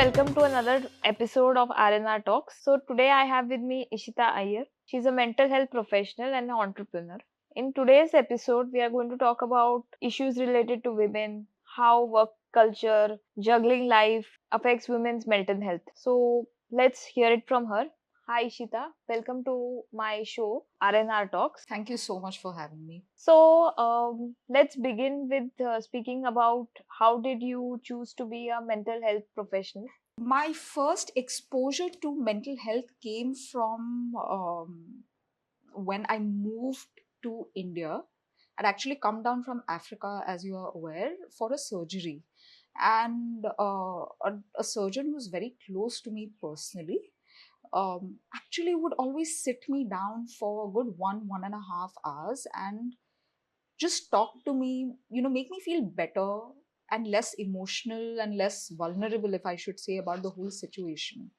welcome to another episode of RNR Talks. So, today I have with me Ishita Iyer. She's a mental health professional and an entrepreneur. In today's episode, we are going to talk about issues related to women, how work culture, juggling life affects women's mental health. So, let's hear it from her. Hi, Ishita. Welcome to my show, RNR Talks. Thank you so much for having me. So, let's begin with speaking about how did you choose to be a mental health professional? My first exposure to mental health came from when I moved to India. I'd actually come down from Africa, as you are aware, for a surgery. And a surgeon who was very close to me personally actually would always sit me down for a good 1.5 hours and just talk to me, make me feel better and less emotional and less vulnerable, if I should say, about the whole situation.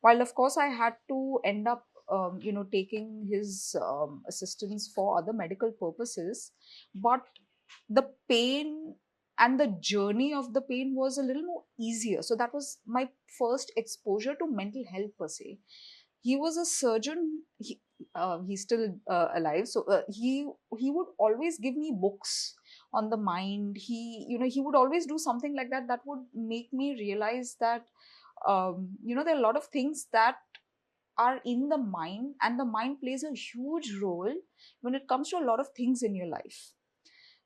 While, of course, I had to end up, taking his assistance for other medical purposes, but the pain and the journey of the pain was a little more easier. So that was my first exposure to mental health per se. He was a surgeon. He's still alive, so he would always give me books on the mind. He would always do something like that that would make me realize that there are a lot of things that are in the mind, and the mind plays a huge role when it comes to a lot of things in your life.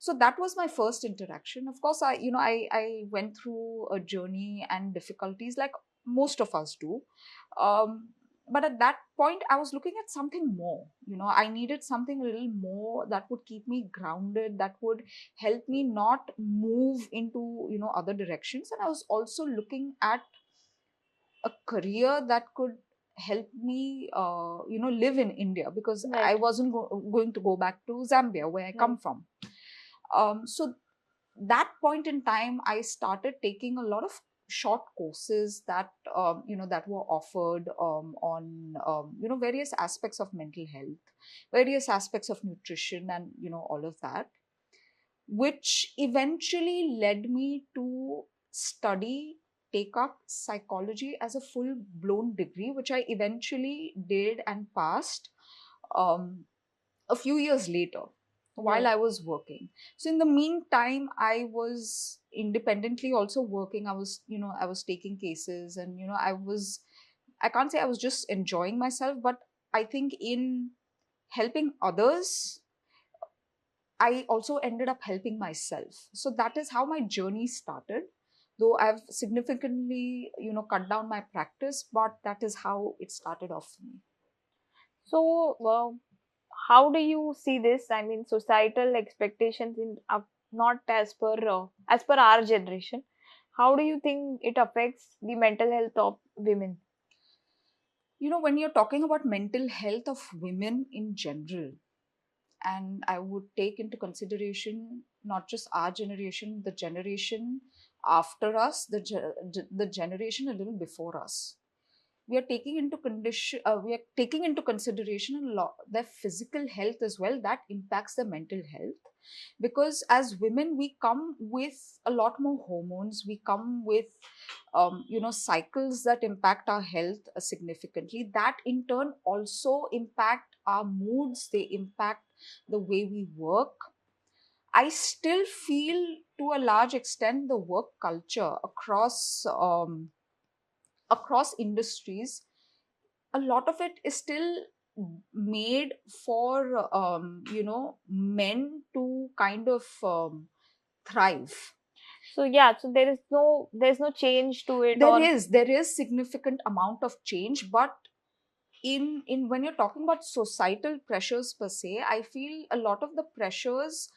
So that was my first interaction. Of course, I went through a journey and difficulties like most of us do. But at that point, I was looking at something more. I needed something a little more that would keep me grounded, that would help me not move into other directions. And I was also looking at a career that could help me live in India, because I Right, wasn't going to go back to Zambia, where I come right. from. So that point in time, I started taking a lot of short courses that that were offered on various aspects of mental health, various aspects of nutrition, and all of that, which eventually led me to study, take up psychology as a full blown degree, which I eventually did and passed a few years later while Right. I was working. So in the meantime, I was independently also working. I was taking cases, and I can't say I was just enjoying myself, but I think in helping others, I also ended up helping myself. So that is how my journey started. Though I've significantly, cut down my practice, but that is how it started off for me. So, how do you see this? I mean, societal expectations in not as per our generation. How do you think it affects the mental health of women? When you're talking about mental health of women in general, and I would take into consideration not just our generation, the generation after us, the generation a little before us. We are taking into consideration a lot their physical health as well, that impacts their mental health, because as women we come with a lot more hormones. We come with cycles that impact our health significantly, that in turn also impact our moods. They impact the way we work. I still feel, to a large extent, the work culture across industries, a lot of it is still made for men to kind of thrive. So yeah, so there's no change to it, there or is there is significant amount of change, but in when you're talking about societal pressures per se, I feel a lot of the pressures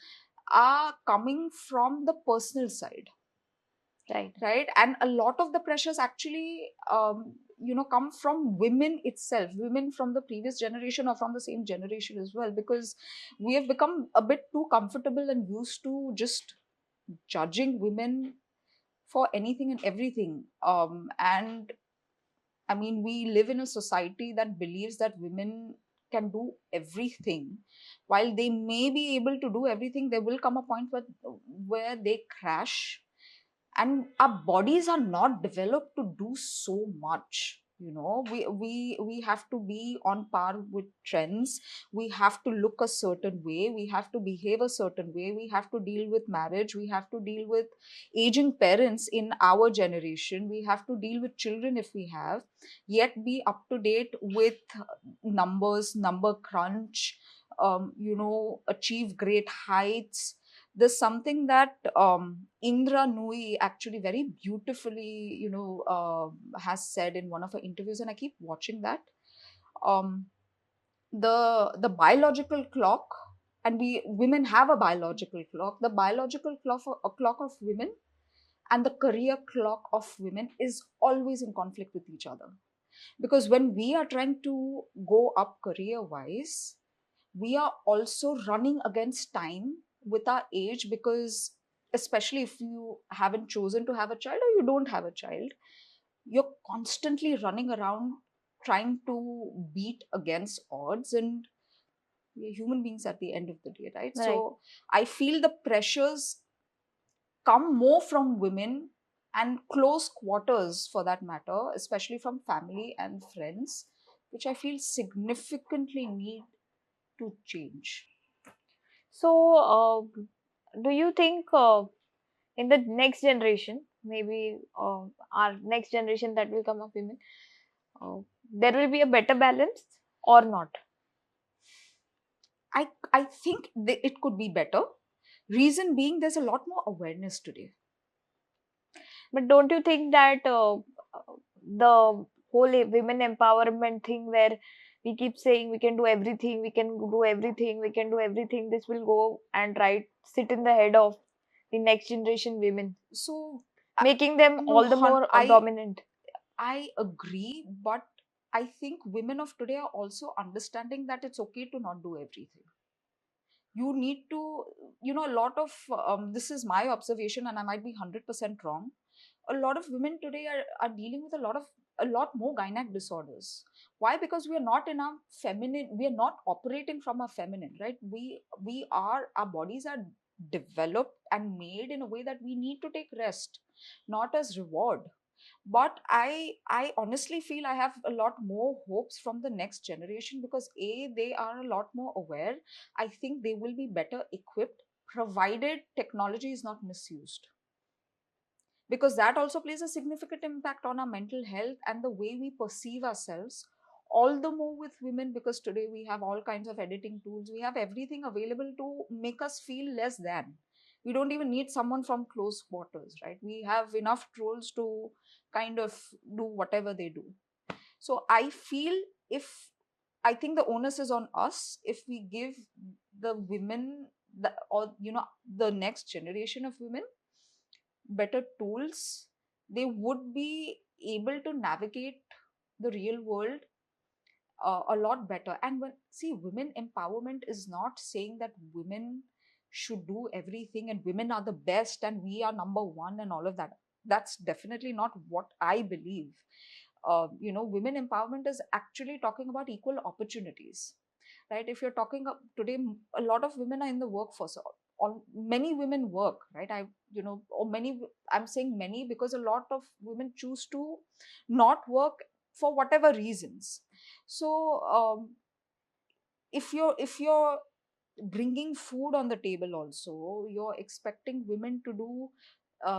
are coming from the personal side, right, right? And a lot of the pressures actually come from women itself, women from the previous generation or from the same generation as well, because we have become a bit too comfortable and used to just judging women for anything and everything. And I mean, we live in a society that believes that women can do everything. While they may be able to do everything, there will come a point where they crash. and our bodies are not developed to do so much. We have to be on par with trends. We have to look a certain way, we have to behave a certain way, we have to deal with marriage, we have to deal with aging parents in our generation, we have to deal with children if we have, yet be up to date with numbers, number crunch, achieve great heights. There's something that Indra Nui actually very beautifully, has said in one of her interviews, and I keep watching that. Um, the biological clock, and we women have a biological clock. The biological clock, a clock of women, and the career clock of women is always in conflict with each other. Because when we are trying to go up career wise, we are also running against time with our age, because especially if you haven't chosen to have a child or you don't have a child, you're constantly running around trying to beat against odds, and we're human beings at the end of the day, right? Right. So I feel the pressures come more from women, and close quarters for that matter, especially from family and friends, which I feel significantly need to change. So, do you think in the next generation, maybe our next generation that will come of women, uh, there will be a better balance or not? I think it could be better. Reason being, there's a lot more awareness today. But don't you think that the whole women empowerment thing, where we keep saying we can do everything, we can do everything, we can do everything, this will go and right sit in the head of the next generation women, So making them no, all the more I dominant? agree, but I think women of today are also understanding that it's okay to not do everything. You need to, a lot of this is my observation, and I might be 100% wrong. A lot of women today are dealing with a lot more gynec disorders. Why? Because we are not in our feminine, we are not operating from our feminine, right? Our bodies are developed and made in a way that we need to take rest, not as reward. But I honestly feel I have a lot more hopes from the next generation, because they are a lot more aware. I think they will be better equipped, provided technology is not misused, because that also plays a significant impact on our mental health and the way we perceive ourselves. All the more with women, because today we have all kinds of editing tools, we have everything available to make us feel less than. We don't even need someone from close quarters, right? We have enough trolls to kind of do whatever they do. So I feel, if I think the onus is on us, if we give the women, the next generation of women better tools, they would be able to navigate the real world a lot better. And when see, women empowerment is not saying that women should do everything and women are the best and we are number one and all of that. That's definitely not what I believe. Women empowerment is actually talking about equal opportunities, right? If you're talking today, a lot of women are in the workforce. Many women work, right? Or many, I'm saying many because a lot of women choose to not work for whatever reasons. So if you're bringing food on the table, also you're expecting women to do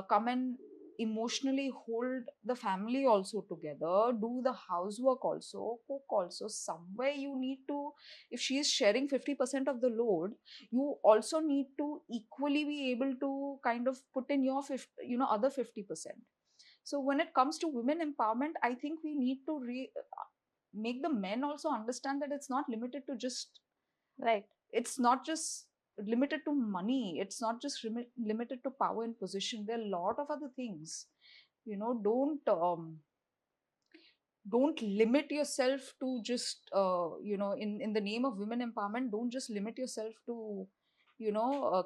come and emotionally hold the family also together, do the housework also, cook also. Somewhere you need to, if she is sharing 50% of the load, you also need to equally be able to kind of put in your other 50%. So when it comes to women empowerment, I think we need to make the men also understand that it's not limited to just, Right. it's not just limited to money, it's not just limited to power and position. There are a lot of other things. Don't limit yourself to just in the name of women empowerment, don't just limit yourself to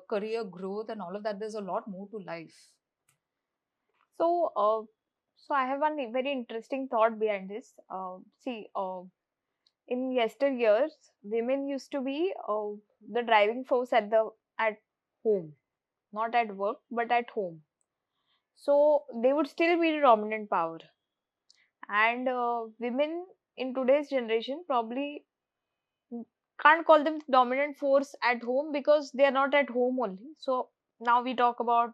career growth and all of that. There's a lot more to life. So, so I have one very interesting thought behind this. See, in yesteryears, women used to be the driving force at home, not at work, but at home. So they would still be the dominant power. And women in today's generation probably can't call them dominant force at home because they are not at home only. So now we talk about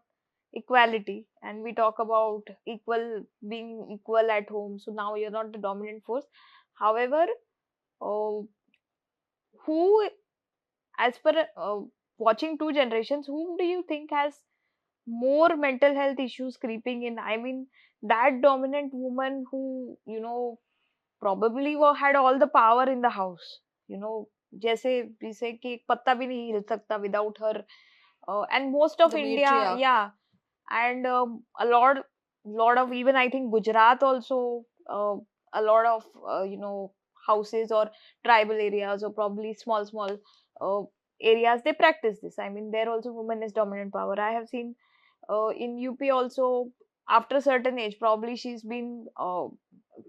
equality and we talk about equal, being equal at home. So now you're not the dominant force. However, uh, who, as per watching two generations, whom do you think has more mental health issues creeping in? I mean, that dominant woman who, probably वो had all the power in the house. You know, जैसे we say कि एक पत्ता भी नहीं हिल सकता without her. And most of The India, matriarch. yeah, and a lot of, even I think Gujarat also, a lot of houses or tribal areas or probably small uh, areas, they practice this. I mean, there also woman is dominant power. I have seen in UP also, after a certain age, probably she's been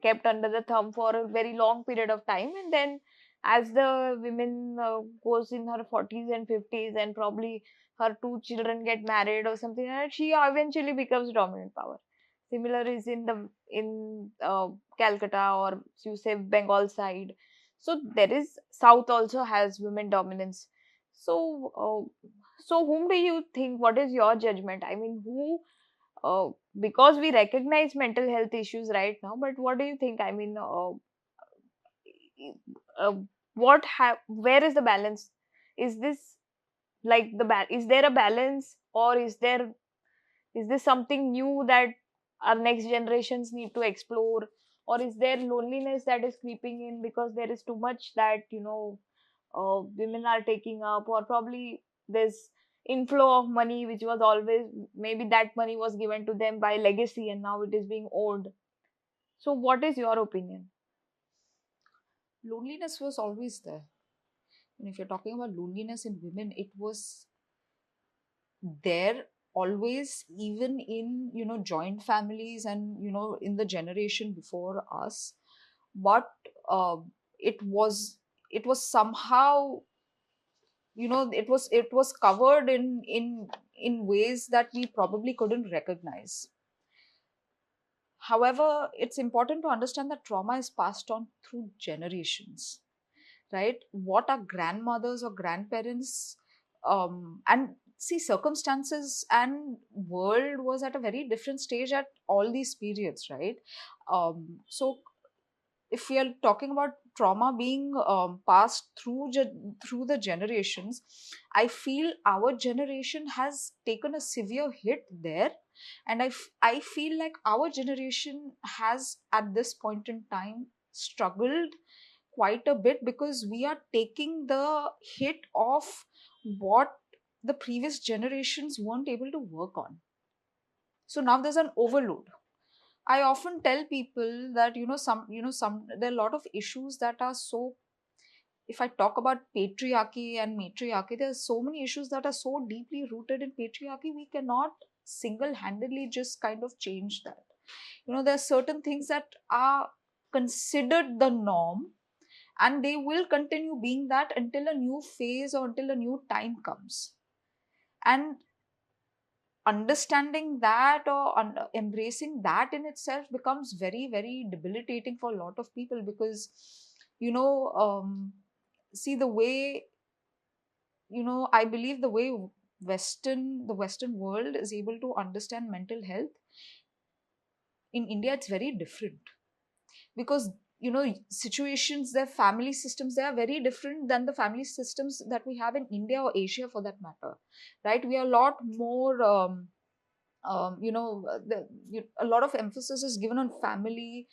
kept under the thumb for a very long period of time, and then as the women goes in her 40s and 50s, and probably her two children get married or something, and she eventually becomes dominant power. Similar is in Calcutta, or you say Bengal side. So there is South also has women dominance. So so whom do you think, what is your judgment? I mean, who, uh, because we recognize mental health issues right now, but what do you think? I mean, uh, where is the balance? Is this like is there a balance, or is this something new that our next generations need to explore, or is there loneliness that is creeping in because there is too much that women are taking up, or probably there's inflow of money which was always, maybe that money was given to them by legacy and now it is being owned. So what is your opinion? Loneliness was always there. And if you're talking about loneliness in women, it was there always, even in joint families and in the generation before us. But uh, it was it was somehow, it was covered in ways that we probably couldn't recognize. However, it's important to understand that trauma is passed on through generations, right? What our grandmothers or grandparents, and see, circumstances and world was at a very different stage at all these periods, right? So if we are talking about trauma being passed through the generations, I feel our generation has taken a severe hit there. And I feel like our generation has at this point in time struggled quite a bit, because we are taking the hit of what the previous generations weren't able to work on. So now there's an overload. I often tell people that some there are a lot of issues that are so, if I talk about patriarchy and matriarchy, there are so many issues that are so deeply rooted in patriarchy, we cannot single-handedly just kind of change that. There are certain things that are considered the norm, and they will continue being that until a new phase or until a new time comes. And understanding that, or embracing that in itself, becomes very very debilitating for a lot of people, because you know see, the way, I believe the way the western world is able to understand mental health, in India it's very different. Because situations, their family systems, they are very different than the family systems that we have in India or Asia, for that matter, right? We are a lot more a lot of emphasis is given on family,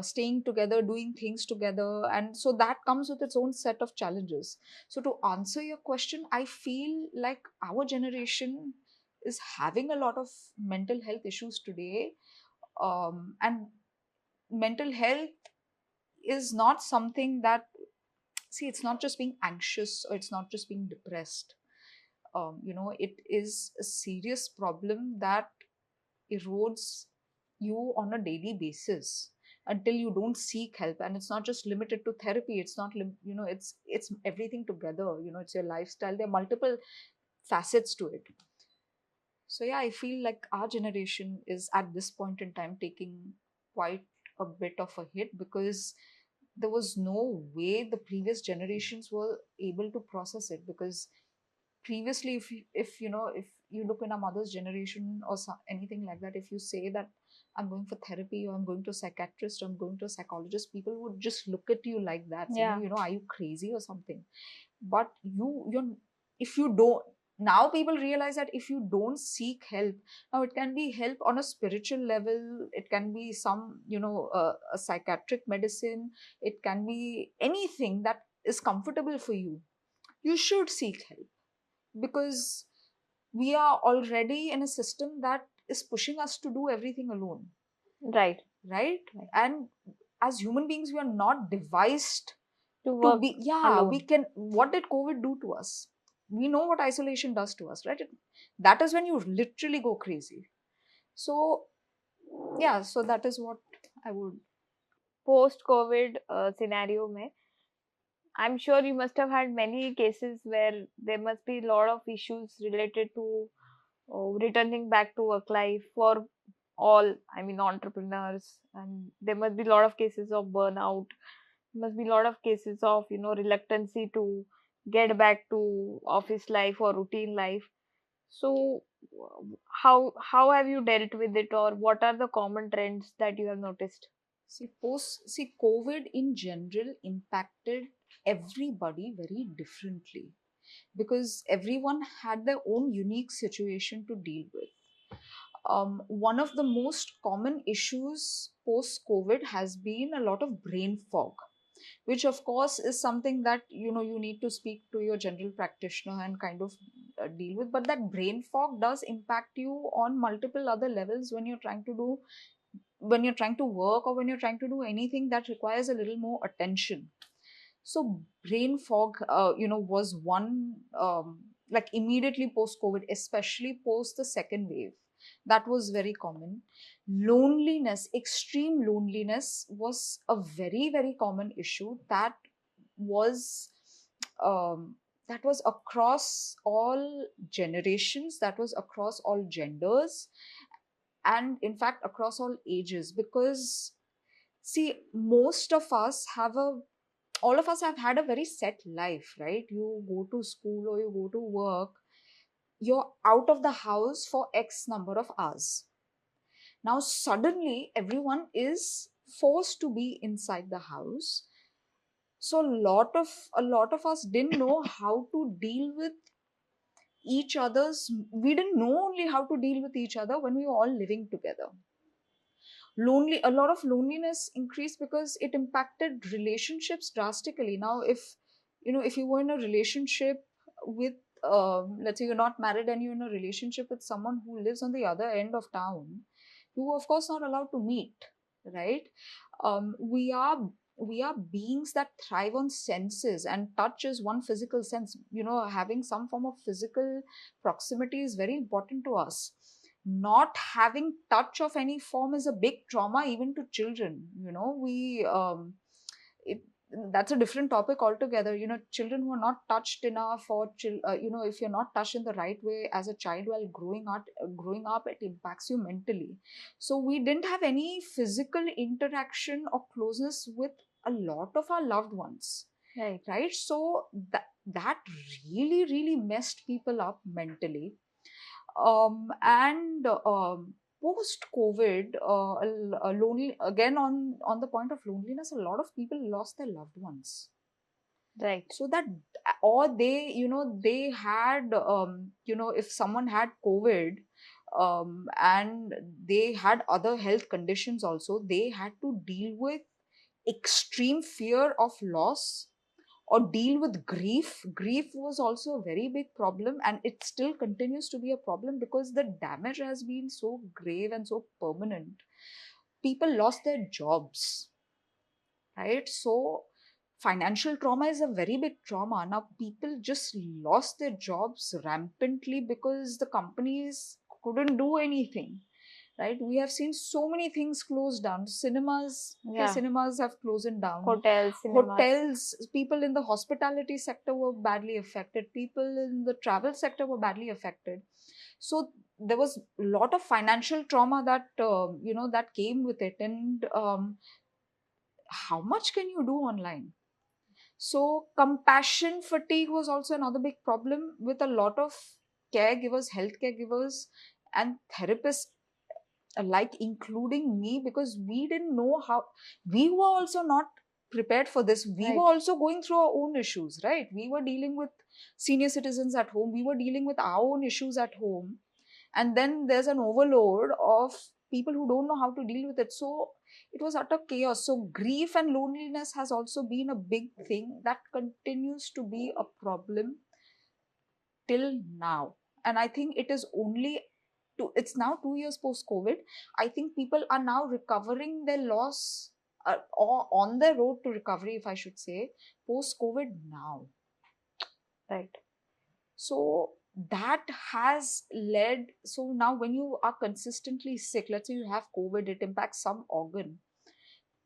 staying together, doing things together, and so that comes with its own set of challenges. So to answer your question, I feel like our generation is having a lot of mental health issues today. And mental health is not something that, see, it's not just being anxious, or it's not just being depressed. It is a serious problem that erodes you on a daily basis until you don't seek help. And it's not just limited to therapy, it's not it's everything together. It's your lifestyle, there are multiple facets to it. So yeah, I feel like our generation is at this point in time taking quite a bit of a hit, because there was no way the previous generations were able to process it. Because previously, if you look in our mother's generation or anything like that, if you say that I'm going for therapy, or I'm going to a psychiatrist, or I'm going to a psychologist, people would just look at you like that, saying, Yeah. are you crazy or something? But you're if you don't, now people realize that if you don't seek help, now it can be help on a spiritual level, it can be some, a psychiatric medicine, it can be anything that is comfortable for you. You should seek help, because we are already in a system that is pushing us to do everything alone, Right. right? Right. And as human beings, we are not devised To to work be, yeah, we alone. can, what did COVID do to us? We know what isolation does to us, right? That is when you literally go crazy. So yeah, so that is what I would. Post COVID scenario mein, I'm sure you must have had many cases where there must be a lot of issues related to returning back to work life for all, I mean, entrepreneurs, and there must be a lot of cases of burnout. There must be a lot of cases of, reluctancy to get back to office life or routine life. So, how have you dealt with it, or what are the common trends that you have noticed? See, COVID in general impacted everybody very differently, because everyone had their own unique situation to deal with. One of the most common issues post COVID has been a lot of brain fog, which of course is something that you need to speak to your general practitioner and kind of deal with. But that brain fog does impact you on multiple other levels when you're trying to do, when you're trying to work, or when you're trying to do anything that requires a little more attention. So brain fog, was one, like immediately post COVID, especially post the second wave. That was very common. Loneliness, extreme loneliness, was a very very common issue. Was, um, that was across all generations. That was across all genders, and in fact across all ages. Because see, most of us have a all of us have had a very set life, right? You go to school or you go to work, you're out of the house for X number of hours. Now, suddenly, everyone is forced to be inside the house. So, a lot of us didn't know how to deal with each other's. We didn't know only how to deal with each other when we were all living together. A lot of loneliness increased because it impacted relationships drastically. Now, if you were in a relationship with, let's say you're not married and you're in a relationship with someone who lives on the other end of town, you were of course not allowed to meet, right? We are beings that thrive on senses, and touch is one physical sense. Having some form of physical proximity is very important to us. Not having touch of any form is a big trauma even to children. We it That's a different topic altogether. Children who are not touched enough, or if you're not touched in the right way as a child while growing up, it impacts you mentally. So we didn't have any physical interaction or closeness with a lot of our loved ones, Right. right? So that really really messed people up mentally. And post COVID, lonely again, on the point of loneliness, a lot of people lost their loved ones. Right. So that, or they had, if someone had COVID, and they had other health conditions also, they had to deal with extreme fear of loss, or deal with grief. Grief was also a very big problem, and it still continues to be a problem because the damage has been so grave and so permanent. People lost their jobs, right? So financial trauma is a very big trauma. Now people just lost their jobs rampantly because the companies couldn't do anything, right? We have seen so many things closed down. Cinemas, okay, Yeah. cinemas have closed down. Hotels, cinemas. Hotels, people in the hospitality sector were badly affected. People in the travel sector were badly affected. So there was a lot of financial trauma that that came with it. And how much can you do online? So compassion fatigue was also another big problem with a lot of caregivers, healthcare givers, and therapists alike, including me, because we didn't know how. We were also not prepared for this. We Right. were also going through our own issues, right? We were dealing with senior citizens at home. We were dealing with our own issues at home. And then there's an overload of people who don't know how to deal with it. So it was utter chaos. So grief and loneliness has also been a big thing that continues to be a problem till now. And I think it is only it's now 2 years post COVID. I think people are now recovering their loss, or on their road to recovery, if I should say, post COVID now. Right. So that has led. So now, when you are consistently sick, let's say you have COVID, it impacts some organ.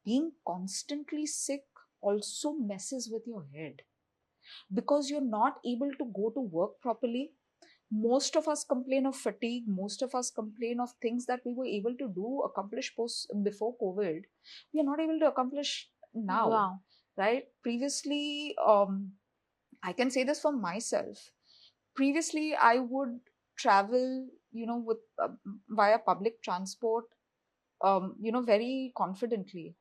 Being constantly sick also messes with your head because you're not able to go to work properly. Most of us complain of fatigue. Most of us complain of things that we were able to do, accomplish before COVID. We are not able to accomplish now. Wow. Right? Previously, I can say this for myself. Previously, I would travel, with via public transport, very confidently.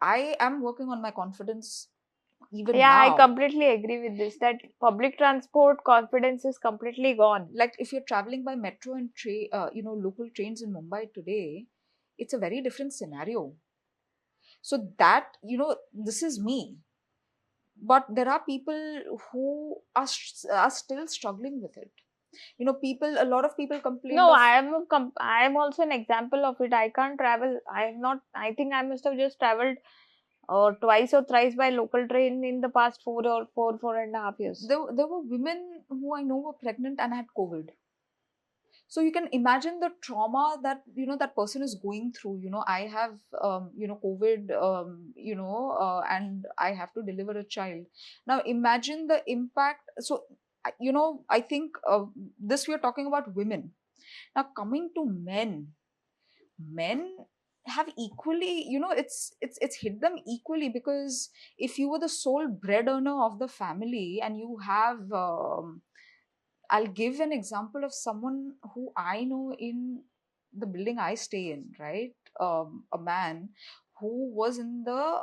I am working on my confidence even Yeah, I now. completely agree with this, that public transport confidence is completely gone. Like if you're traveling by metro and local trains in Mumbai today, it's a very different scenario. So that, this is me. But there are people who are still struggling with it. A lot of people complained No, of. I am also an example of it. I can't travel. I have not. I think I must have just traveled twice or thrice by local train in the past 4.5 years. There were women who I know were pregnant and had COVID. So you can imagine the trauma that that person is going through. I have COVID, and I have to deliver a child. Now imagine the impact. So I think this, we are talking about women. Now coming to men have equally, it's hit them equally, because if you were the sole bread earner of the family and you have I'll give an example of someone who I know in the building I stay in, right? A man who was in the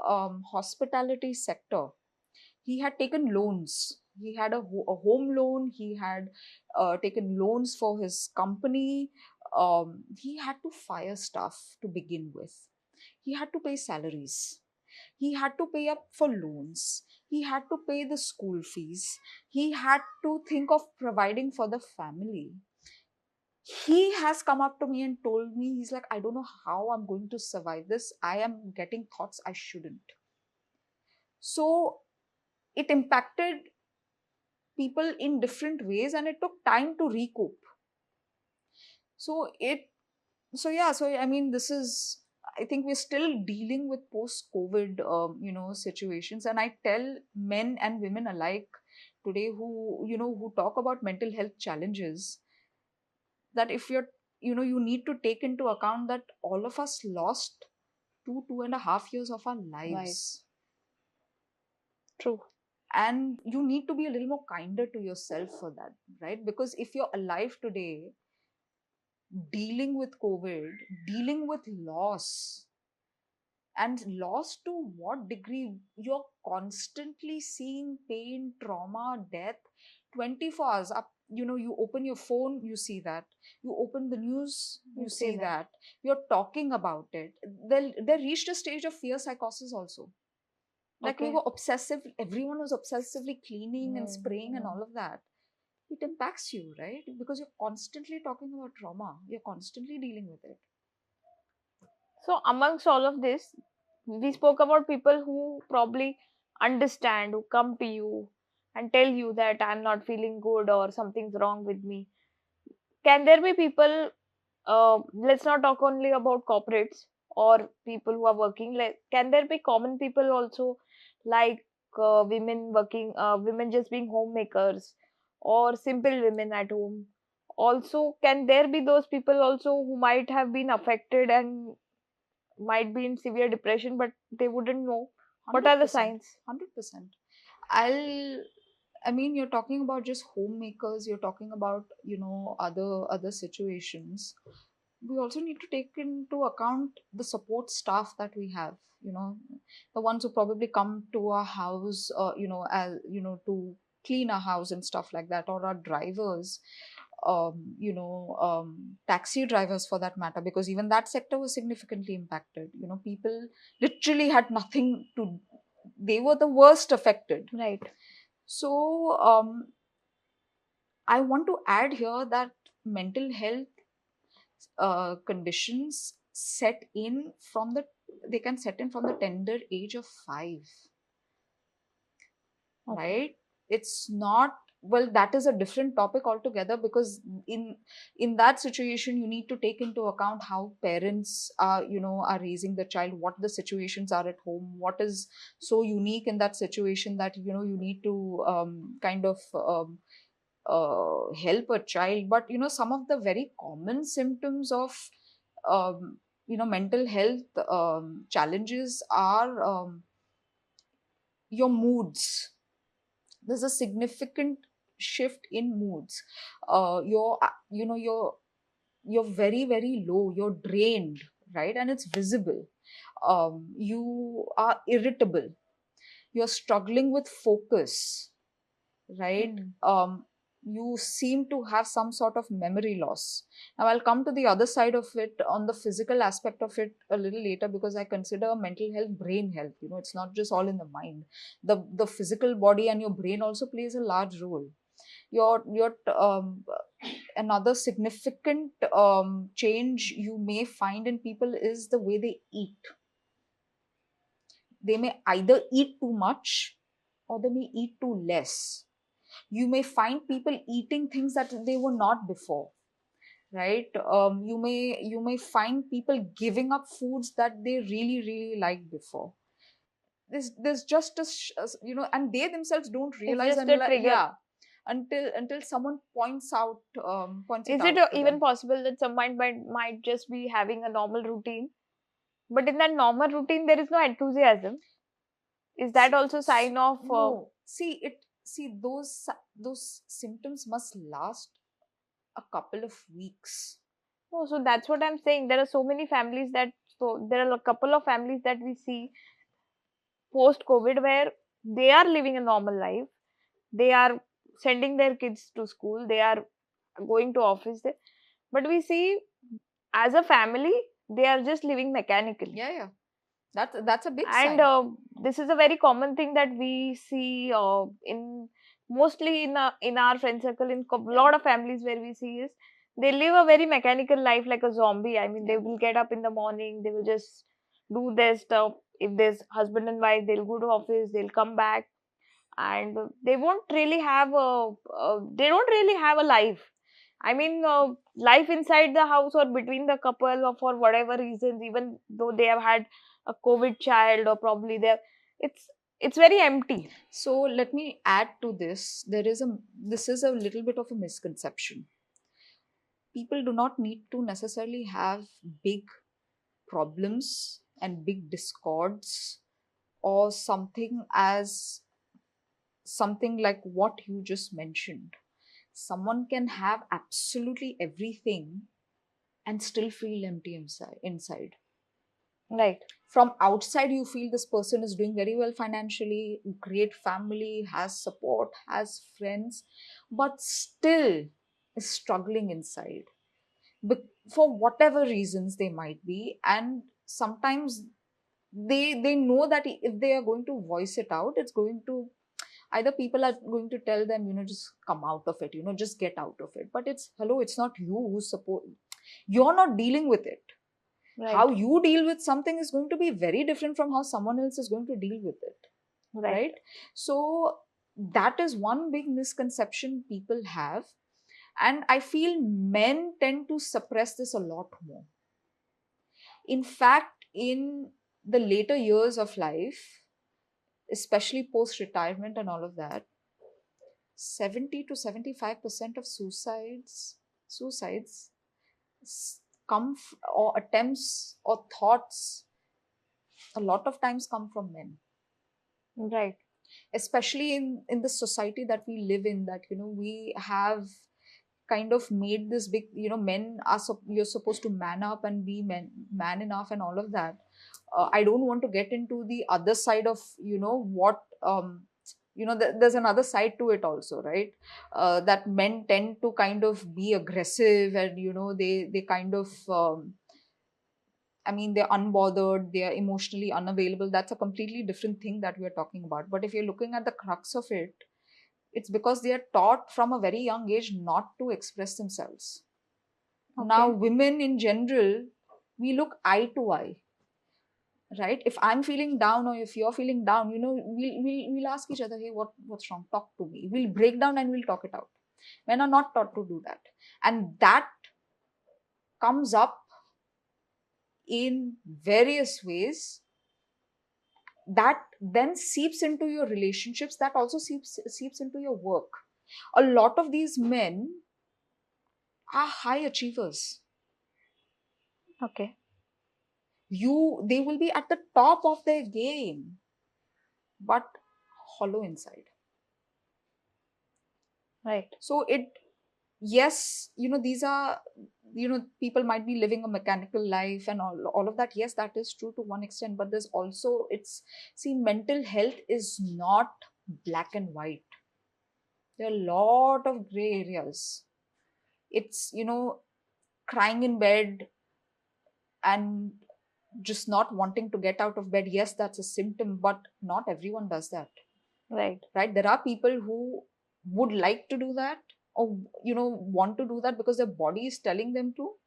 hospitality sector. He had taken loans. He had a home loan. He had taken loans for his company. He had to fire staff to begin with. He had to pay salaries. He had to pay up for loans. He had to pay the school fees. He had to think of providing for the family. He has come up to me and told me, he's like, I don't know how I'm going to survive this. I am getting thoughts I shouldn't. So it impacted people in different ways and it took time to recoup. So I mean, this is, I think we're still dealing with post COVID situations. And I tell men and women alike today who talk about mental health challenges, that if you need to take into account that all of us lost 2.5 years of our lives. True. And you need to be a little more kinder to yourself for that, right? Because if you're alive today, dealing with COVID, dealing with loss, and loss to what degree? You're constantly seeing pain, trauma, death 24 hours up. You open your phone, you see that. You open the news, you see that. You're talking about it. They reached a stage of fear psychosis also. Like we were obsessive, everyone was obsessively cleaning and spraying and all of that. It impacts you, right? Because you're constantly talking about trauma. You're constantly dealing with it. So amongst all of this, we spoke about people who probably understand, who come to you and tell you that I'm not feeling good or something's wrong with me. Can there be people let's not talk only about corporates or people who are working. Like, can there be common people also, like women working, women just being homemakers, or simple women at home? Also, can there be those people also who might have been affected and might be in severe depression, but they wouldn't know? What are the 100%. signs? 100%. I'll I mean, you're talking about just homemakers, you're talking about, other situations. We also need to take into account the support staff that we have, you know, the ones who probably come to our house, to clean our house and stuff like that, or our drivers, taxi drivers for that matter, because even that sector was significantly impacted. People literally had nothing to, they were the worst affected. Right. So, I want to add here that mental health conditions set in from the they can set in from the tender age of 5, Okay. right? It's not, well, that is a different topic altogether, because in that situation you need to take into account how parents are raising the child, what the situations are at home, what is so unique in that situation that you need to kind of help a child. But some of the very common symptoms of mental health challenges are your moods. There's a significant shift in moods. You're very, very low, you're drained, right? And it's visible. You are irritable, you're struggling with focus, right? Hmm. You seem to have some sort of memory loss. Now, I'll come to the other side of it, on the physical aspect of it, a little later, because I consider mental health brain health. It's not just all in the mind. The physical body and your brain also plays a large role. Your Another significant change you may find in people is the way they eat. They may either eat too much or they may eat too less. You may find people eating things that they were not before, right? You may find people giving up foods that they really, really liked before. There's just and they themselves don't It's realize, just a unless, trigger. yeah, until someone points it Is it out to even them. possible that someone might just be having a normal routine, but in that normal routine there is no enthusiasm? Is that also sign of No, those symptoms must last a couple of weeks. no? So that's what I'm saying. There are so many families that, so there are a couple of families that we see post COVID where they are living a normal life. They are sending their kids to school. They are going to office. But we see as a family they are just living mechanically. Yeah, yeah, that's a big And sign. this is a very common thing that we see in mostly in our friend circle, in a Yeah, lot of families where we see is they live a very mechanical life like a zombie. I mean, they yeah. will get up in the morning, they will just do their stuff. If there's husband and wife, they'll go to office, they'll come back, and they won't really have a they don't really have a life. I mean, life inside the house or between the couple, or for whatever reasons, even though they have had a COVID child, or probably they're, it's very empty. So let me add to this. This is a little bit of a misconception. People do not need to necessarily have big problems and big discords, or something like what you just mentioned. Someone can have absolutely everything and still feel empty inside. Right. From outside you feel this person is doing very well financially, great family, has support, has friends, but still is struggling inside, but for whatever reasons they might be. And sometimes they know that if they are going to voice it out, it's going to, either people are going to tell them, just come out of it, just get out of it. But it's, hello, it's not you who's supposed, you're not dealing with it. Right. How you deal with something is going to be very different from how someone else is going to deal with it, Right. right? So that is one big misconception people have. And I feel men tend to suppress this a lot more. In fact, in the later years of life, especially post retirement and all of that, 70 to 75% of suicides or attempts or thoughts a lot of times come from men, Right. especially in the society that we live in, that we have kind of made this big, men are you're supposed to man up and be man enough and all of that. I don't want to get into the other side of what there's another side to it also, right? That men tend to kind of be aggressive, and they kind of I mean, they're unbothered, they're emotionally unavailable. That's a completely different thing that we're talking about. But if you're looking at the crux of it, it's because they are taught from a very young age not to express themselves. Now, Okay. women in general, we look eye to eye, right? If I'm feeling down or if you're feeling down, we'll ask each other, hey, what's wrong? Talk to me. We'll break down and we'll talk it out. Men are not taught to do that. And that comes up in various ways, that then seeps into your relationships, that also seeps into your work. A lot of these men are high achievers. Okay. They will be at the top of their game, but hollow inside. Right. So yes, these are, people might be living a mechanical life and all of that. Yes, that is true to one extent, but there's also, mental health is not black and white. There are a lot of gray areas. It's, crying in bed and just not wanting to get out of bed. Yes, that's a symptom, but not everyone does that. Right. Right? There are people who would like to do that, or want to do that because their body is telling them to,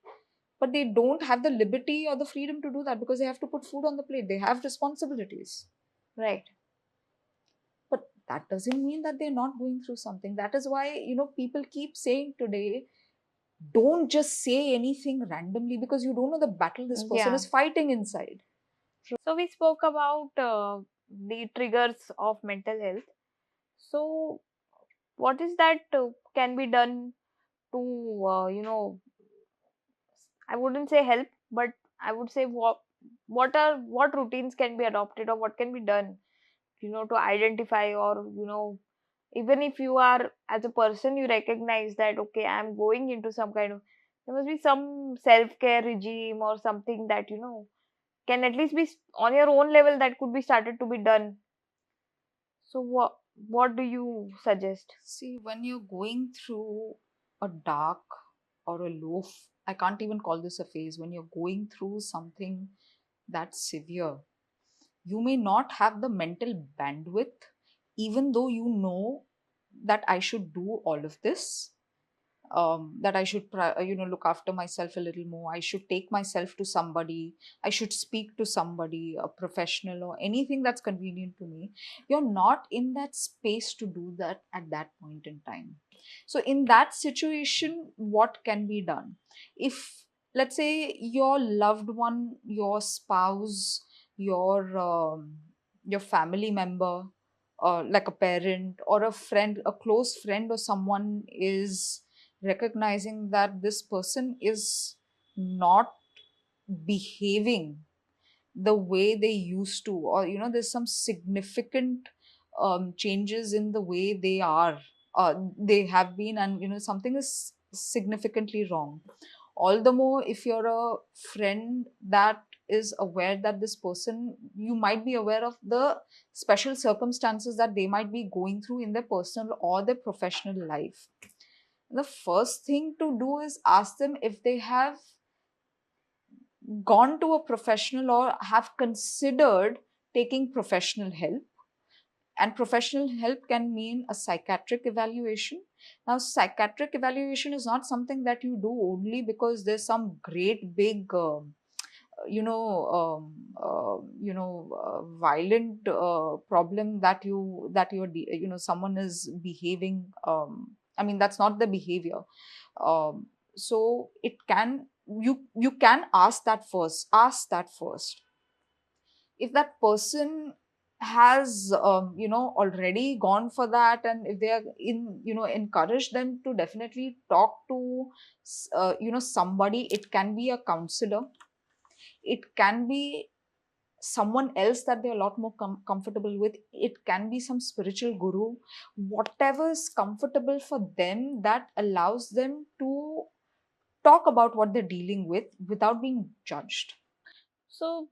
but they don't have the liberty or the freedom to do that because they have to put food on the plate. They have responsibilities. Right. But that doesn't mean that they're not going through something. That is why people keep saying today, don't just say anything randomly, because you don't know the battle this person Yeah. is fighting inside. So we spoke about the triggers of mental health. So what is that can be done to I wouldn't say help, but I would say what routines can be adopted or what can be done, to identify, or even if you are as a person you recognize that okay, I'm going into some kind of, there must be some self care regime or something that can at least be on your own level that could be started to be done. So what do you suggest? See, when you're going through a dark or a low, I can't even call this a phase, when you're going through something that's severe, you may not have the mental bandwidth, even though you know that I should do all of this, that I should look after myself a little more. I should take myself to somebody. I should speak to somebody, a professional or anything that's convenient to me. You're not in that space to do that at that point in time. So in that situation, what can be done? If, let's say, your loved one, your spouse, your family member, like a parent or a friend, a close friend or someone, is recognizing that this person is not behaving the way they used to, or there's some significant changes in the way they have been, and something is significantly wrong. All the more if you're a friend that is aware that this person, you might be aware of the special circumstances that they might be going through in their personal or their professional life. The first thing to do is ask them if they have gone to a professional or have considered taking professional help. And professional help can mean a psychiatric evaluation. Now, psychiatric evaluation is not something that you do only because there's some great big violent problem that someone is behaving I mean, that's not the behavior. So it can, you can ask that first. If that person has already gone for that, and if they are in, encourage them to definitely talk to somebody. It can be a counselor, it can be someone else that they're a lot more comfortable with, it can be some spiritual guru, whatever is comfortable for them, that allows them to talk about what they're dealing with without being judged. So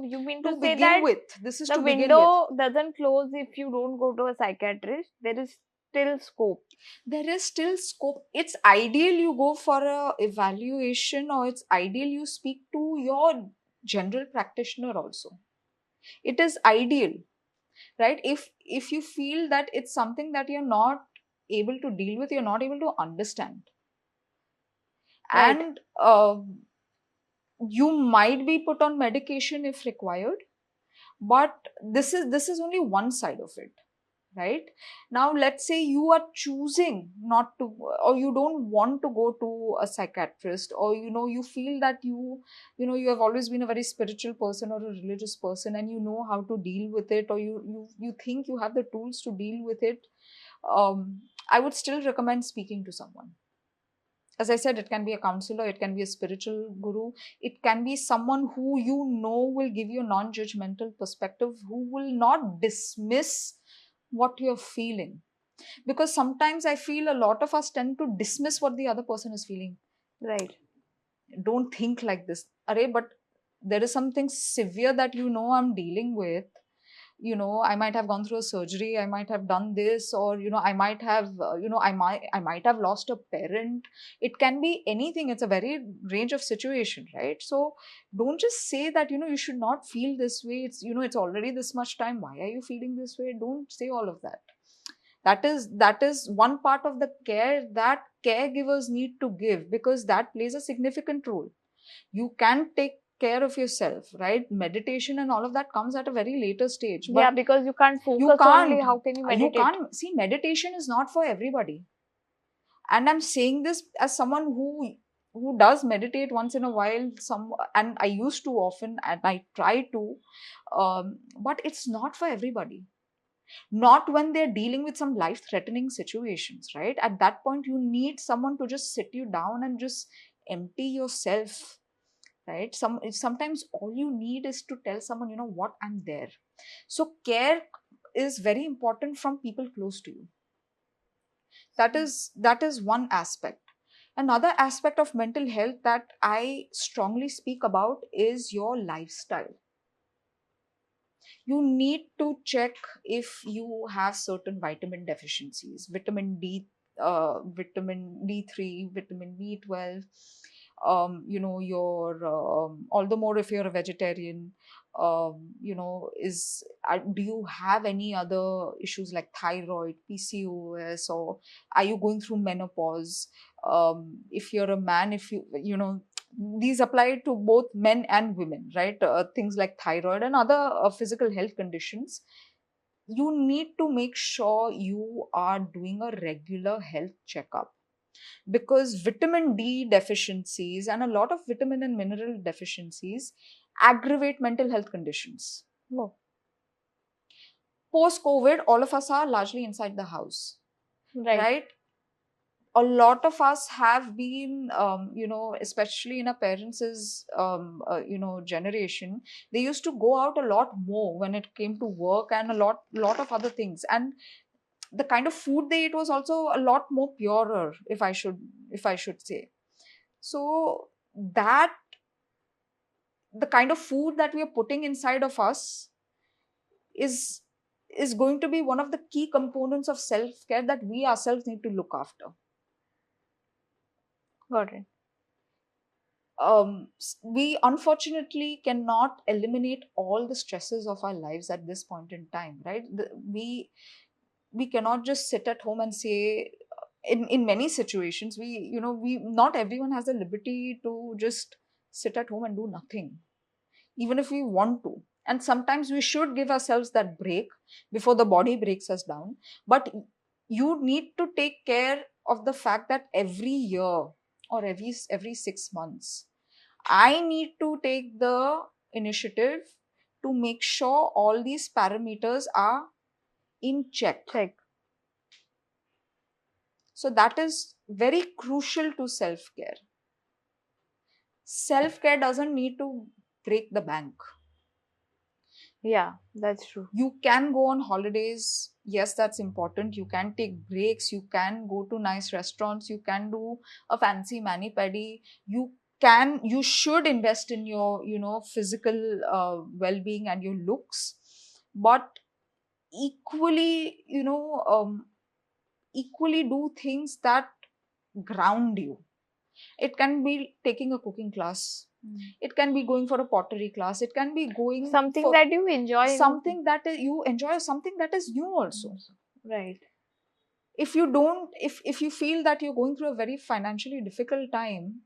you mean to To say begin that with, this is the to begin with. window doesn't close if you don't go to a psychiatrist. There is still scope. There is still scope. It's ideal you go for a evaluation, or it's ideal you speak to your general practitioner also. It is ideal, right? If you feel that it's something that you're not able to deal with, you're not able to understand, Right. and you might be put on medication if required. But this is only one side of it, right? Now let's say you are choosing not to, or you don't want to go to a psychiatrist, or you feel that you have always been a very spiritual person or a religious person, and you know how to deal with it, or you think you have the tools to deal with it. I would still recommend speaking to someone. As I said, it can be a counselor, it can be a spiritual guru, it can be someone who will give you a non-judgmental perspective, who will not dismiss what you're feeling. Because sometimes I feel a lot of us tend to dismiss what the other person is feeling. Right. Don't think like this. Array, but there is something severe that I'm dealing with. I might have gone through a surgery, I might have done this, or I might have I might have lost a parent. It can be anything. It's a very range of situation, right? So don't just say that you should not feel this way. It's already this much time, why are you feeling this way? Don't say all of that. That is one part of the care that caregivers need to give, because that plays a significant role. You can take care of yourself, right? Meditation and all of that comes at a very later stage, Yeah, but because you can't you focus only. can't How can you you meditate? can't see, meditation is not for everybody. And I'm saying this as someone who does meditate once in a while, and I used to often, and I try to, but it's not for everybody. Not when they're dealing with some life threatening situations, right? At that point you need someone to just sit you down and just empty yourself, right? Sometimes all you need is to tell someone, what, I'm there. So care is very important from people close to you. That is one aspect. Another aspect of mental health that I strongly speak about is your lifestyle. You need to check if you have certain vitamin deficiencies, vitamin D3, vitamin B12. Your all the more if you're a vegetarian. Do you have any other issues like thyroid, PCOS, or are you going through menopause? If you're a man, if these apply to both men and women, right? Things like thyroid and other physical health conditions. You need to make sure you are doing a regular health checkup, because vitamin D deficiencies and a lot of vitamin and mineral deficiencies aggravate mental health conditions. No. Post COVID, all of us are largely inside the house, Right. right? A lot of us have been, especially in our parents' generation, they used to go out a lot more when it came to work and a lot of other things. And the kind of food they eat was also a lot more purer, if I should say. So that the kind of food that we are putting inside of us is is going to be one of the key components of self care that we ourselves need to look after. Got it. We unfortunately cannot eliminate all the stresses of our lives at this point in time, right? We cannot just sit at home and say, in many situations, we not everyone has the liberty to just sit at home and do nothing, even if we want to. And sometimes we should give ourselves that break before the body breaks us down. But you need to take care of the fact that every year or every 6 months, I need to take the initiative to make sure all these parameters are in check. Check. So that is very crucial to self care. Self care doesn't need to break the bank. Yeah, that's true. You can go on holidays. Yes, that's important. You can take breaks. You can go to nice restaurants. You can do a fancy mani pedi. You should invest in your, physical well-being and your looks. But equally, equally do things that ground you. It can be taking a cooking class. It can be going for a pottery class. It can be going Something for that you enjoy. something that you enjoy, something that is new also. Right. If you don't, if you feel that you're going through a very financially difficult time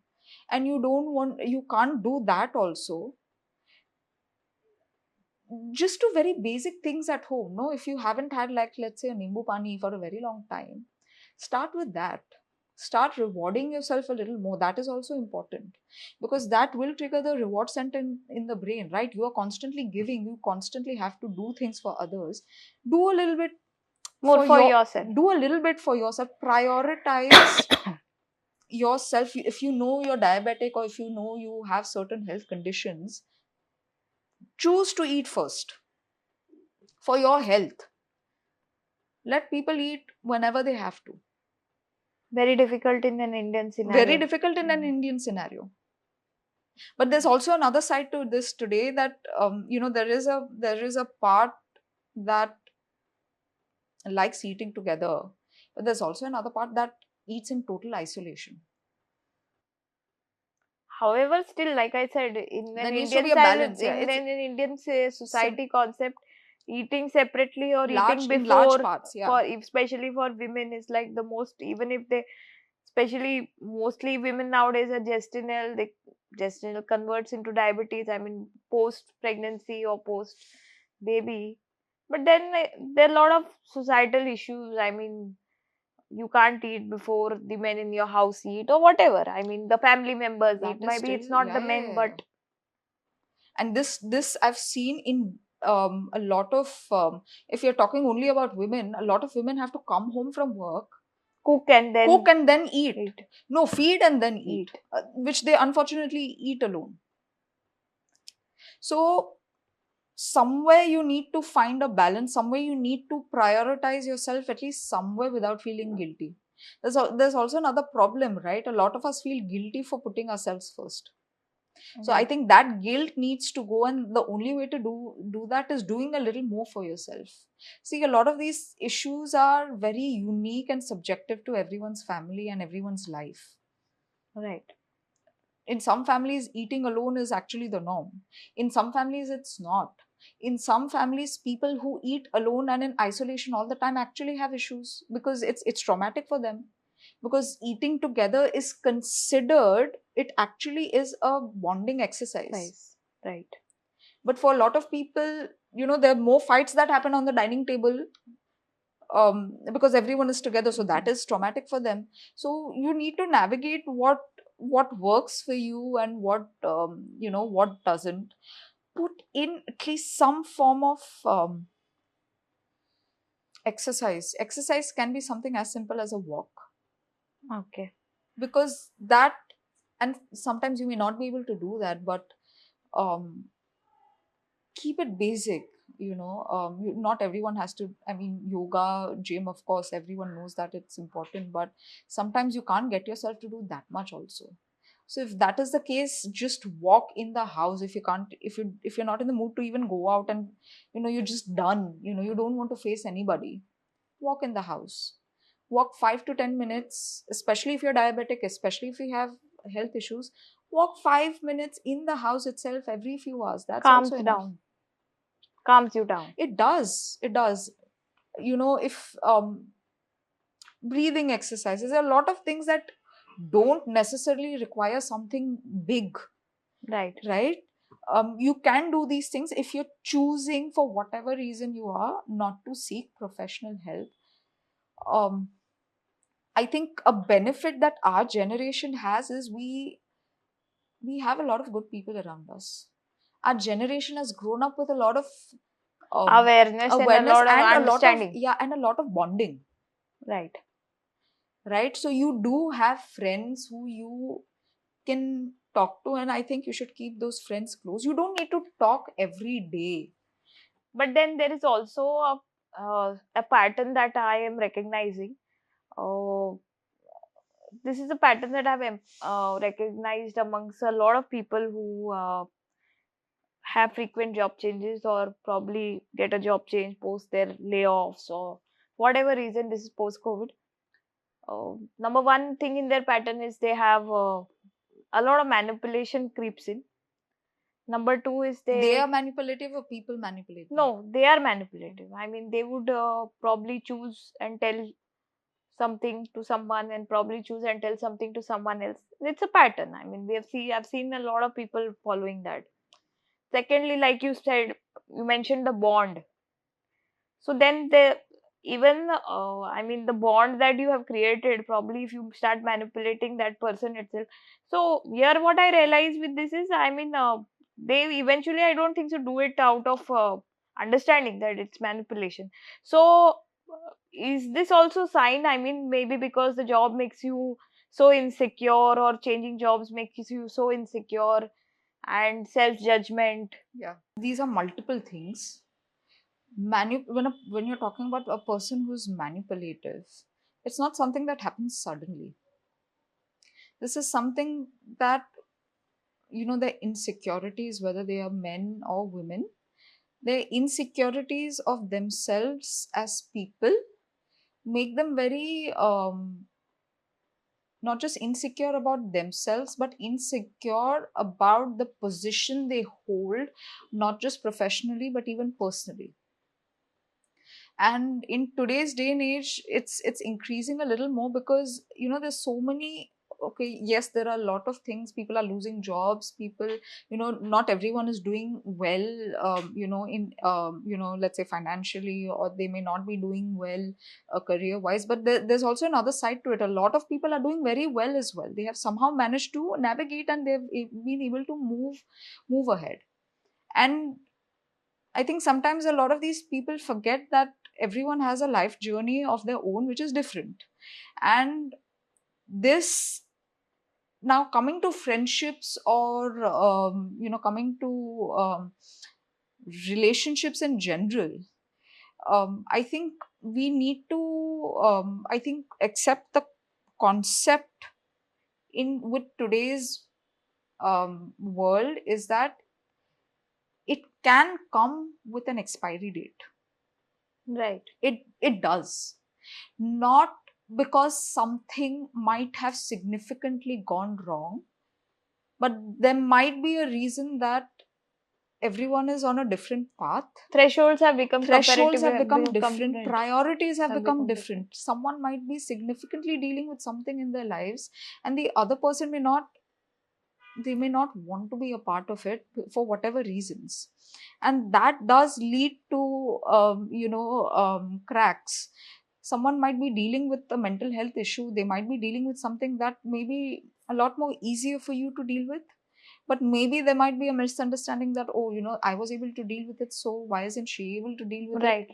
and you can't do that also, just do very basic things at home. No, if you haven't had, like, let's say, a nimbu pani for a very long time, start with that. Start rewarding yourself a little more. That is also important, because that will trigger the reward center in the brain, right? You are constantly giving, you constantly have to do things for others. Do a little bit More for yourself. do a little bit for yourself. Prioritize yourself. If you know you're diabetic, or if you know you have certain health conditions, choose to eat first for your health. Let people eat whenever they have to. Very difficult in an Indian scenario. Very difficult in an Indian scenario. But there's also another side to this today, that there is a part that likes eating together, but there's also another part that eats in total isolation. However, still, like I said, in There an needs to Indian be a balance. Yeah, in it's an Indian society concept, eating separately or large eating in large before, parts. Yeah, for especially for women, is like the most. Even if they, especially mostly women nowadays are gestinal, gestinal converts into diabetes. I mean, post pregnancy or post baby. But then there are a lot of societal issues. I mean, you can't eat before the men in your house eat, or whatever. I mean, the family members that eat. is Maybe still, it's not yeah, the yeah, men, yeah, yeah. but And this I've seen in a lot of if you're talking only about women, a lot of women have to come home from work, cook and then eat. eat. No, feed and then eat, which they unfortunately eat alone. So somewhere you need to find a balance. Somewhere you need to prioritize yourself, at least somewhere, without feeling guilty. There's also another problem, right? A lot of us feel guilty for putting ourselves first. So I think that guilt needs to go, and the only way to do that is doing a little more for yourself. See, a lot of these issues are very unique and subjective to everyone's family and everyone's life. Right. In some families, eating alone is actually the norm. In some families, it's not. In some families, people who eat alone and in isolation all the time actually have issues, because it's traumatic for them. Because eating together is considered, it actually is a bonding exercise. Nice. Right. But for a lot of people, there are more fights that happen on the dining table, because everyone is together. So that is traumatic for them. So you need to navigate what works for you and what doesn't. Put in at least some form of exercise can be something as simple as a walk, Okay. because that, and sometimes you may not be able to do that, but um keep it basic. Not everyone has to, I mean, yoga, gym, of course everyone knows that it's important, but sometimes you can't get yourself to do that much also. So if that is the case, just walk in the house. If you can't, if you're not in the mood to even go out, and you're just done, you don't want to face anybody, walk in the house. Walk 5 to 10 minutes, especially if you're diabetic, especially if you have health issues. Walk 5 minutes in the house itself every few hours. That's Calms also enough. down. Calms you down. It does. If breathing exercises, there are a lot of things that don't necessarily require something big. Right. You can do these things if you're choosing, for whatever reason you are, not to seek professional help. I think a benefit that our generation has is we have a lot of good people around us. Our generation has grown up with a lot of um, Awareness and a awareness lot of and a lot of understanding. and a lot of bonding, Right. right? So you do have friends who you can talk to, and I think you should keep those friends close. You don't need to talk every day. But then there is also a pattern that I am recognizing. Uh, this is a pattern that I've recognized amongst a lot of people who have frequent job changes or probably get a job change post their layoffs or whatever reason. This is post COVID. Number one thing in their pattern is they have a lot of manipulation creeps in. Number two is They they are manipulative or people manipulate them. no, they are manipulative. I mean, they would probably choose and tell something to someone and probably choose and tell something to someone else. It's a pattern. I mean, I've seen a lot of people following that. Secondly, like you said, you mentioned the bond. So then the even I mean the bond that you have created, probably if you start manipulating that person itself. So here what I realize with this is, I mean, they eventually, I don't think so, do it out of understanding that it's manipulation. So is this also sign? I mean, maybe because the job makes you so insecure, or changing jobs makes you so insecure, and self judgment. Yeah, these are multiple things. When you're talking about a person who's manipulative, it's not something that happens suddenly. This is something that, their insecurities, whether they are men or women, their insecurities of themselves as people make them very not just insecure about themselves, but insecure about the position they hold, not just professionally but even personally. And in today's day and age, it's increasing a little more because there's so many. Okay, yes, there are a lot of things. People are losing jobs. People, not everyone is doing well, in let's say financially, or they may not be doing well career wise. But there's also another side to it. A lot of people are doing very well as well. They have somehow managed to navigate, and been able to move ahead. And I think sometimes a lot of these people forget that everyone has a life journey of their own, which is different. And this, now coming to friendships, or coming to relationships in general, I think we need to, I think, accept the concept in with today's world is that it can come with an expiry date. Right. It does. Not because something might have significantly gone wrong, but there might be a reason that everyone is on a different path. Thresholds have become Thresholds comparatively have become become different, different. priorities have Have become become different. different. Someone might be significantly dealing with something in their lives, and the other person may not, they may not want to be a part of it for whatever reasons, and that does lead to cracks. Someone might be dealing with a mental health issue, they might be dealing with something that may be a lot more easier for you to deal with, but maybe there might be a misunderstanding that, oh, I was able to deal with it, so why isn't she able to deal with it? Right.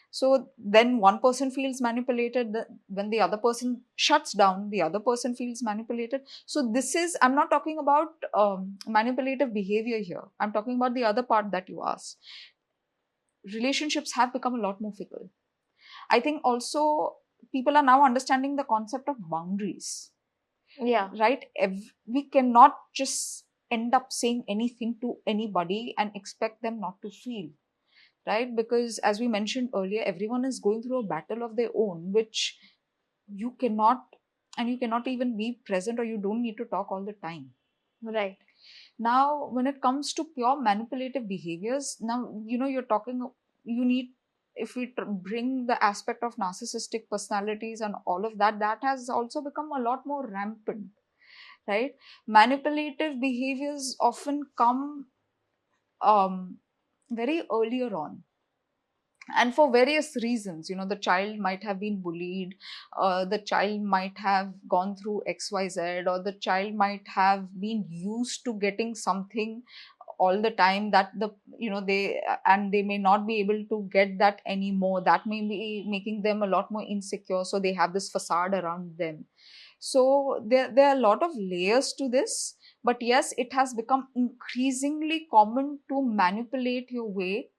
So then one person feels manipulated. When the other person shuts down, the other person feels manipulated. So this is, I'm not talking about manipulative behavior here. I'm talking about the other part that you asked. Relationships have become a lot more fickle. I think also people are now understanding the concept of boundaries. Yeah. Right? We cannot just end up saying anything to anybody and expect them not to feel. Right? Because as we mentioned earlier, everyone is going through a battle of their own, which you cannot, and you cannot even be present, or you don't need to talk all the time. Right. Now, when it comes to pure manipulative behaviors, now, you're talking, you need, if we bring the aspect of narcissistic personalities and all of that, that has also become a lot more rampant, right? Manipulative behaviors often come very earlier on. and for various reasons, the child might have been bullied, the child might have gone through xyz, or the child might have been used to getting something all the time that they, and they may not be able to get that anymore. That may be making them a lot more insecure, so they have this facade around them. So there are a lot of layers to this, but yes, it has become increasingly common to manipulate your way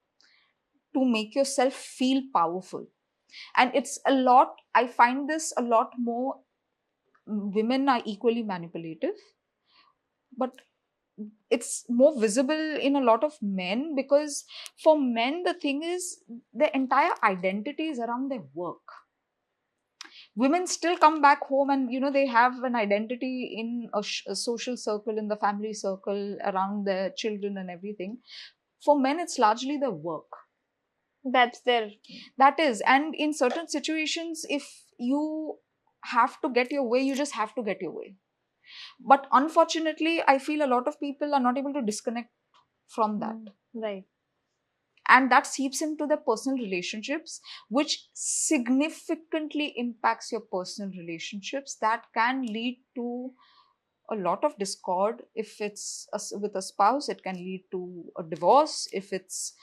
to make yourself feel powerful. And it's a lot, I find this a lot more, women are equally manipulative, but it's more visible in a lot of men, because for men the thing is their entire identity is around their work. Women still come back home and they have an identity in a social circle, in the family circle, around their children and everything. For men it's largely their work. That's their. That is, and in certain situations, if you have to get your way, you just have to get your way. But unfortunately, I feel a lot of people are not able to disconnect from that. Right. And that seeps into their personal relationships, which significantly impacts your personal relationships. That can lead to a lot of discord. If it's with a spouse, it can lead to a divorce. If it's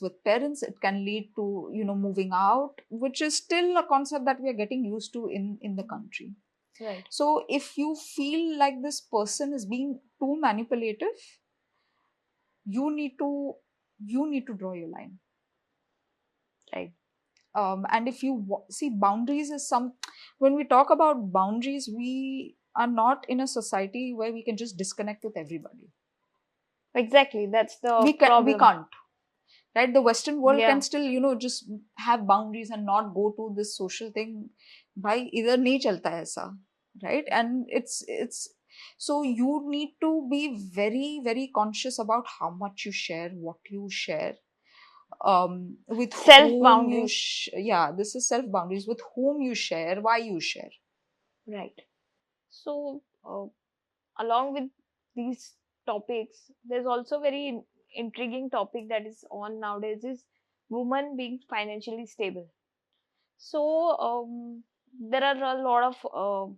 with parents, it can lead to moving out, which is still a concept that we are getting used to in the country. Right. So if you feel like this person is being too manipulative, you need to draw your line. Right. And if you see, boundaries is when we talk about boundaries, we are not in a society where we can just disconnect with everybody. Exactly. That's the We problem. can't. Right? The Western world Yeah. can still, just have boundaries and not go to this social thing. Bhai, idhar nahi chalta hai aisa. Right? And it's so you need to be very, very conscious about how much you share, what you share, with Self whom boundaries. yeah, this is self boundaries, with whom you share, why you share. Right. So, along with these topics, there's also very intriguing topic that is on nowadays is women being financially stable. So, there are a lot of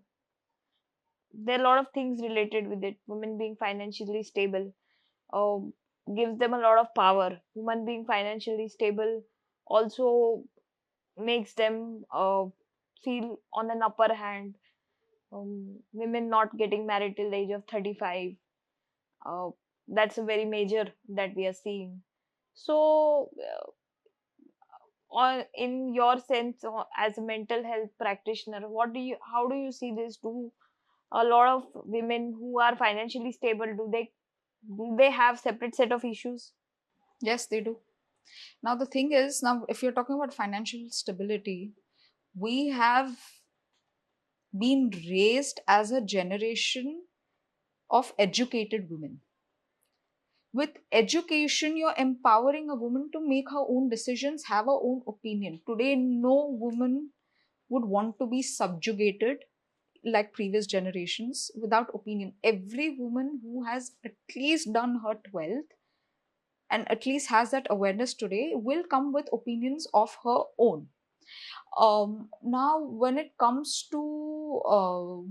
there are a lot of things related with it. Women being financially stable uh, gives them a lot of power. Women being financially stable also makes them feel on an upper hand. Women not getting married till the age of 35. Uh, that's a very major that we are seeing. So, in your sense, as a mental health practitioner, how do you see this? Do a lot of women who are financially stable, do they have separate set of issues? Yes, they do. Now the thing is, now if you're talking about financial stability, we have been raised as a generation of educated women. With education, you're empowering a woman to make her own decisions, have her own opinion. Today, no woman would want to be subjugated like previous generations without opinion. Every woman who has at least done her 12th and at least has that awareness today will come with opinions of her own. Now, when it comes to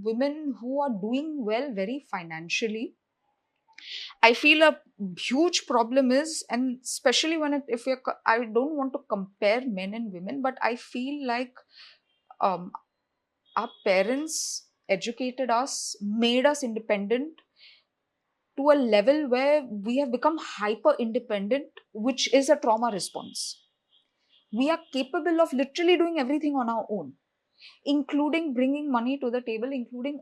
women who are doing well very financially, I feel a huge problem is, and especially when if you're, I don't want to compare men and women, but I feel like um, our parents educated us, made us independent to a level where we have become hyper independent, which is a trauma response. We are capable of literally doing everything on our own, including bringing money to the table, including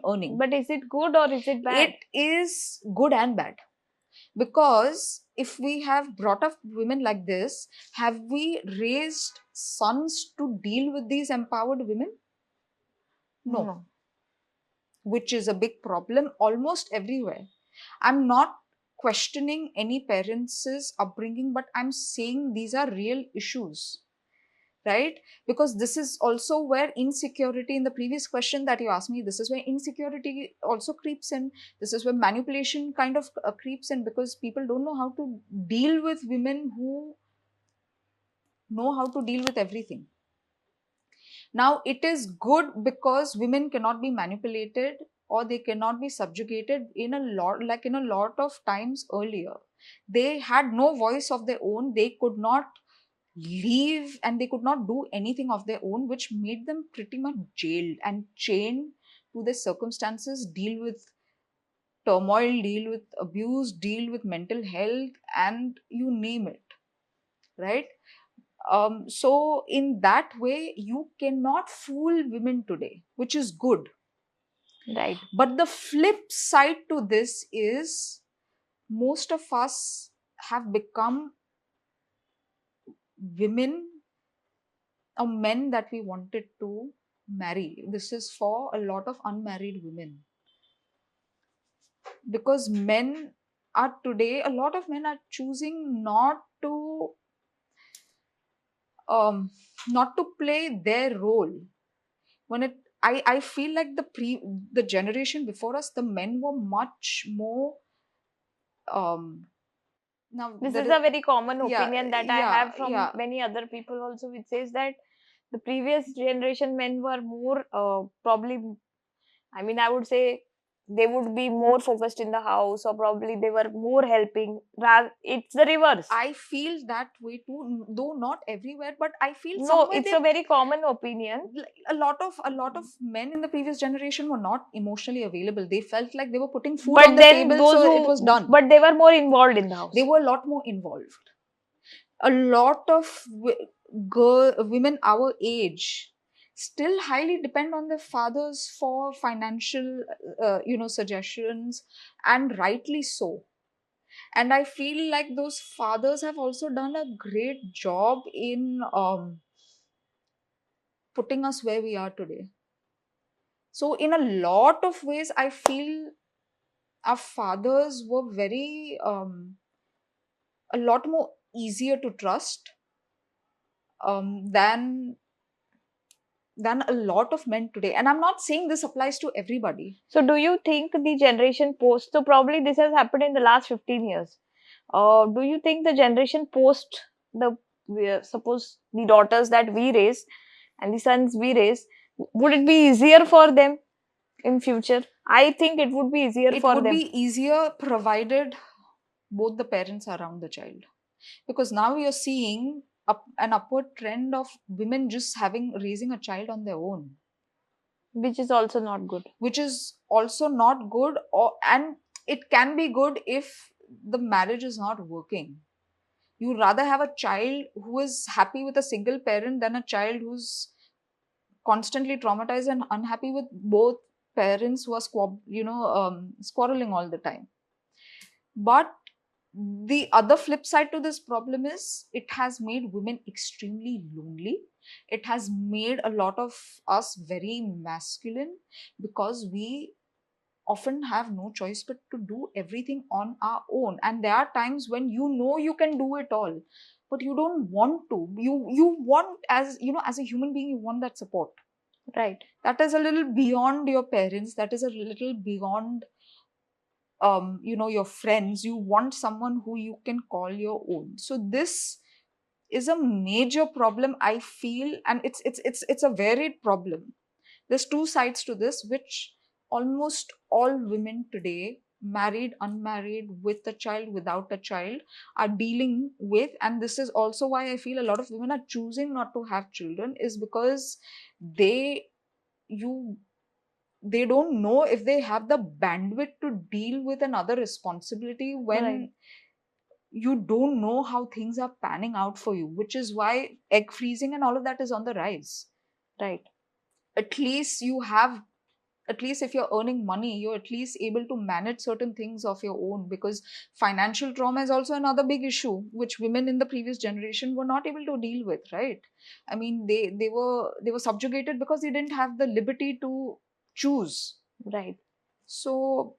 earning. But is it good or is it bad? It is good and bad, because if we have brought up women like this, have we raised sons to deal with these empowered women? No. Which is a big problem almost everywhere. I'm not questioning any parents' upbringing, but I'm saying these are real issues, right? Because this is also where insecurity, in the previous question that you asked me, this is where insecurity also creeps in. This is where manipulation kind of creeps in, because people don't know how to deal with women who know how to deal with everything. Now, it is good because women cannot be manipulated or they cannot be subjugated in a lot, like in a lot of times earlier. They had no voice of their own. They could not leave and they could not do anything of their own, which made them pretty much jailed and chained to their circumstances, deal with turmoil, deal with abuse, deal with mental health, and you name it, right? So in that way, you cannot fool women today, which is good. Right. But the flip side to this is most of us have become women or men that we wanted to marry. This is for a lot of unmarried women, because men are today, a lot of men are choosing um, not to play their role. When it I feel like the generation before us, the men were much more um now This there is is, a very common yeah, opinion that I yeah, have from yeah. many other people also, which says that the previous generation men were more probably, I mean, I would say they would be more focused in the house, or probably they were more helping. Rather, it's the reverse. I feel that way too, though not everywhere, but I feel No, somewhere it's they, a very common opinion. like, a lot of men in the previous generation were not emotionally available. They felt like they were putting food on But the then table, those so it was who, done. but they were more involved in the They house. were a lot more involved. A lot of women our age still highly depend on their fathers for financial suggestions, and rightly so. And I feel like those fathers have also done a great job in putting us where we are today. So in a lot of ways, I feel our fathers were very a lot more easier to trust than a lot of men today. And I'm not saying this applies to everybody. So, do you think the generation post? So, probably this has happened in the last 15 years. Do you think the generation post the suppose the daughters that we raise and the sons we raise, would it be easier for them in future? I think it would be easier It for would them. be easier provided both the parents are around the child. Because now you're seeing an upward trend of women just having raising a child on their own, Which is also not good. which is also not good. And it can be good if the marriage is not working. You rather have a child who is happy with a single parent than a child who's constantly traumatized and unhappy with both parents who are squabbling all the time. But the other flip side to this problem is it has made women extremely lonely. It has made a lot of us very masculine, because we often have no choice but to do everything on our own. And there are times when you can do it all, but you don't want to. You want, as you know, as a human being, you want that support. Right. That is a little beyond your parents. That is a little beyond your friends. You want someone who you can call your own. So this is a major problem, I feel, and it's a varied problem. There's two sides to this, which almost all women today, married, unmarried, with a child, without a child, are dealing with. And this is also why I feel a lot of women are choosing not to have children, is because they you they don't know if they have the bandwidth to deal with another responsibility Right. when you don't know how things are panning out for you, which is why egg freezing and all of that is on the rise. Right. At least you have, at least if you're earning money, you're at least able to manage certain things of your own, because financial trauma is also another big issue which women in the previous generation were not able to deal with, right? I mean, they were subjugated because they didn't have the liberty to choose. Right. So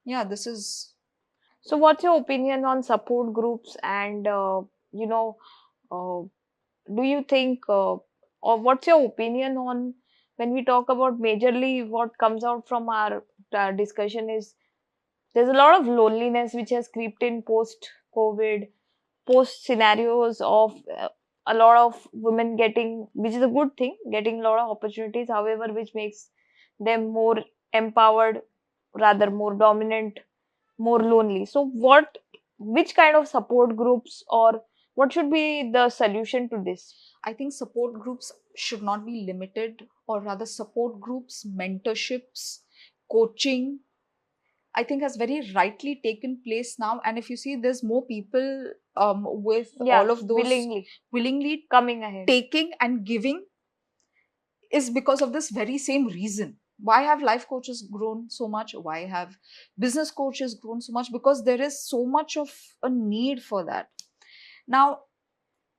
yeah, this is So, what's your opinion on support groups and you know, uh, do you think, or what's your opinion on when we talk about majorly what comes out from our discussion is there's a lot of loneliness which has crept in post COVID, post scenarios of a lot of women getting, which is a good thing, getting a lot of opportunities, however, which makes them more empowered, rather more dominant, more lonely. So which kind of support groups, or what should be the solution to this? I think support groups should not be limited, or rather, support groups, mentorships, coaching, I think has very rightly taken place now. And if you see, there's more people with Yeah, all of those willingly willingly coming ahead. taking and giving, is because of this very same reason. Why have life coaches grown so much? Why have business coaches grown so much? Because there is so much of a need for that. Now,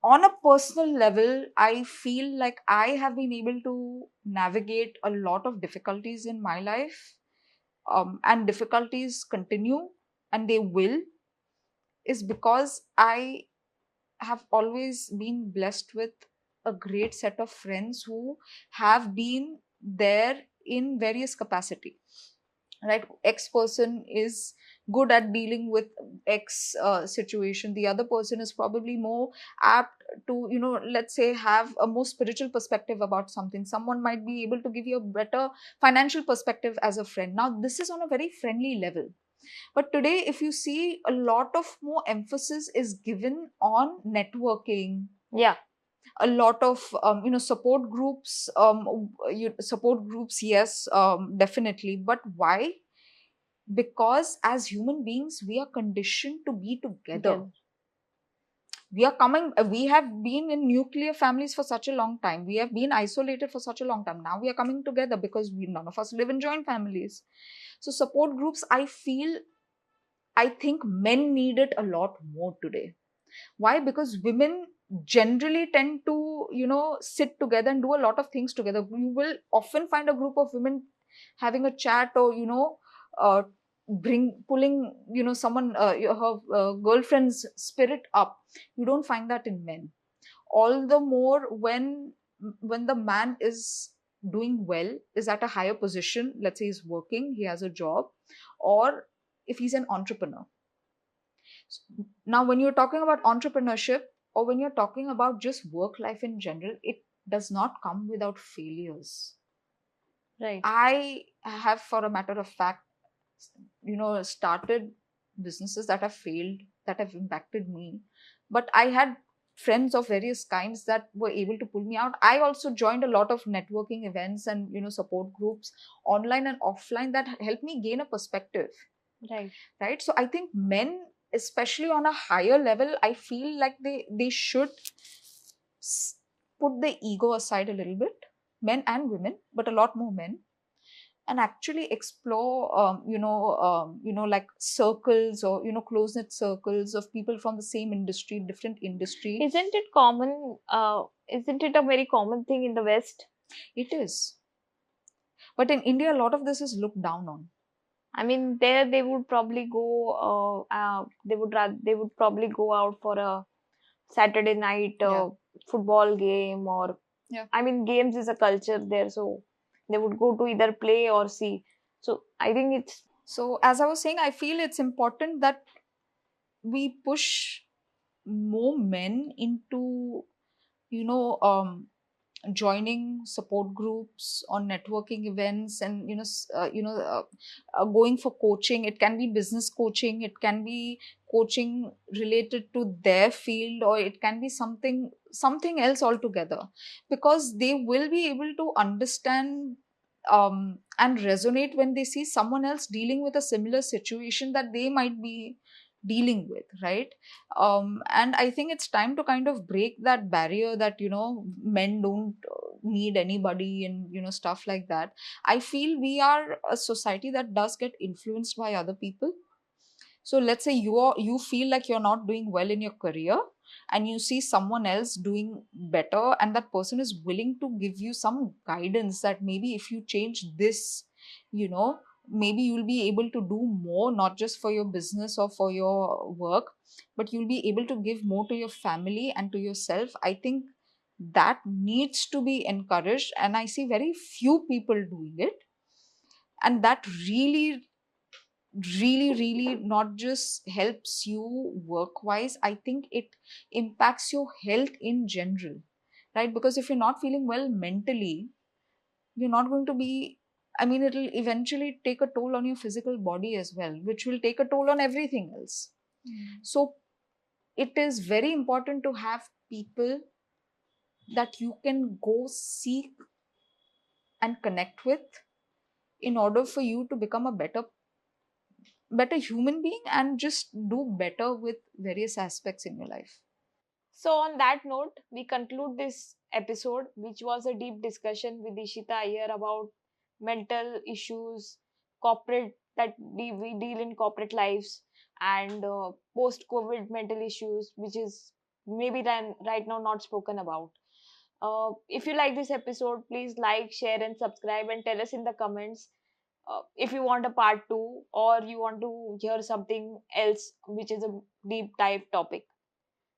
on a personal level, I feel like I have been able to navigate a lot of difficulties in my life, and difficulties continue and they will, is because I have always been blessed with a great set of friends who have been there in various capacity. Right, X person is good at dealing with X situation. The other person is probably more apt to, let's say, have a more spiritual perspective about something. Someone might be able to give you a better financial perspective as a friend. Now, this is on a very friendly level. But today, if you see, a lot of more emphasis is given on networking. Yeah. A lot of support groups, support groups, yes, definitely. But why? Because as human beings, we are conditioned to be together. We have been in nuclear families for such a long time. We have been isolated for such a long time. Now we are coming together because none of us live in joint families. So support groups, I think men need it a lot more today. Why? Because women generally tend to, sit together and do a lot of things together. You will often find a group of women having a chat, or, uh, pulling, someone, her girlfriend's spirit up. You don't find that in men. All the more when the man is doing well, is at a higher position, let's say he's working, he has a job, or if he's an entrepreneur. Now, when you're talking about entrepreneurship, or when you're talking about just work life in general, it does not come without failures. Right. I have, for a matter of fact, started businesses that have failed, that have impacted me. But I had friends of various kinds that were able to pull me out. I also joined a lot of networking events and, support groups, online and offline, that helped me gain a perspective. Right. So I think men, especially on a higher level, I feel like they should put the ego aside a little bit, men and women, but a lot more men, and actually explore, like circles, or, close knit circles of people from the same industry, different industry. Isn't it common? Isn't it a very common thing in the West? It is. But in India, a lot of this is looked down on. I mean, there they would probably go. They would probably go out for a Saturday night football game, or I mean, games is a culture there, so they would go to either play or see. So I think it's. So as I was saying, I feel it's important that we push more men into, joining support groups, on networking events, and going for coaching. It can be business coaching, it can be coaching related to their field, or it can be something else altogether, because they will be able to understand and resonate when they see someone else dealing with a similar situation that they might be dealing with, right? And I think it's time to kind of break that barrier that, men don't need anybody, and, stuff like that. I feel we are a society that does get influenced by other people. So let's say you feel like you're not doing well in your career, and you see someone else doing better, and that person is willing to give you some guidance that maybe if you change this, maybe you'll be able to do more, not just for your business or for your work, but you'll be able to give more to your family and to yourself. I think that needs to be encouraged, and I see very few people doing it. And that really really not just helps you work wise, I think it impacts your health in general, right? Because if you're not feeling well mentally, you're not going to be, I mean, it'll eventually take a toll on your physical body as well, which will take a toll on everything else. So it is very important to have people that you can go seek and connect with in order for you to become a better human being and just do better with various aspects in your life. So, on that note, we conclude this episode, which was a deep discussion with Ishita Iyer about mental issues, corporate that we deal in corporate lives, and post COVID mental issues, which is maybe then right now not spoken about. If you like this episode, please like, share, and subscribe, and tell us in the comments if you want a part two or you want to hear something else, which is a deep dive topic.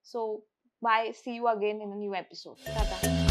So, bye. See you again in a new episode. Tata.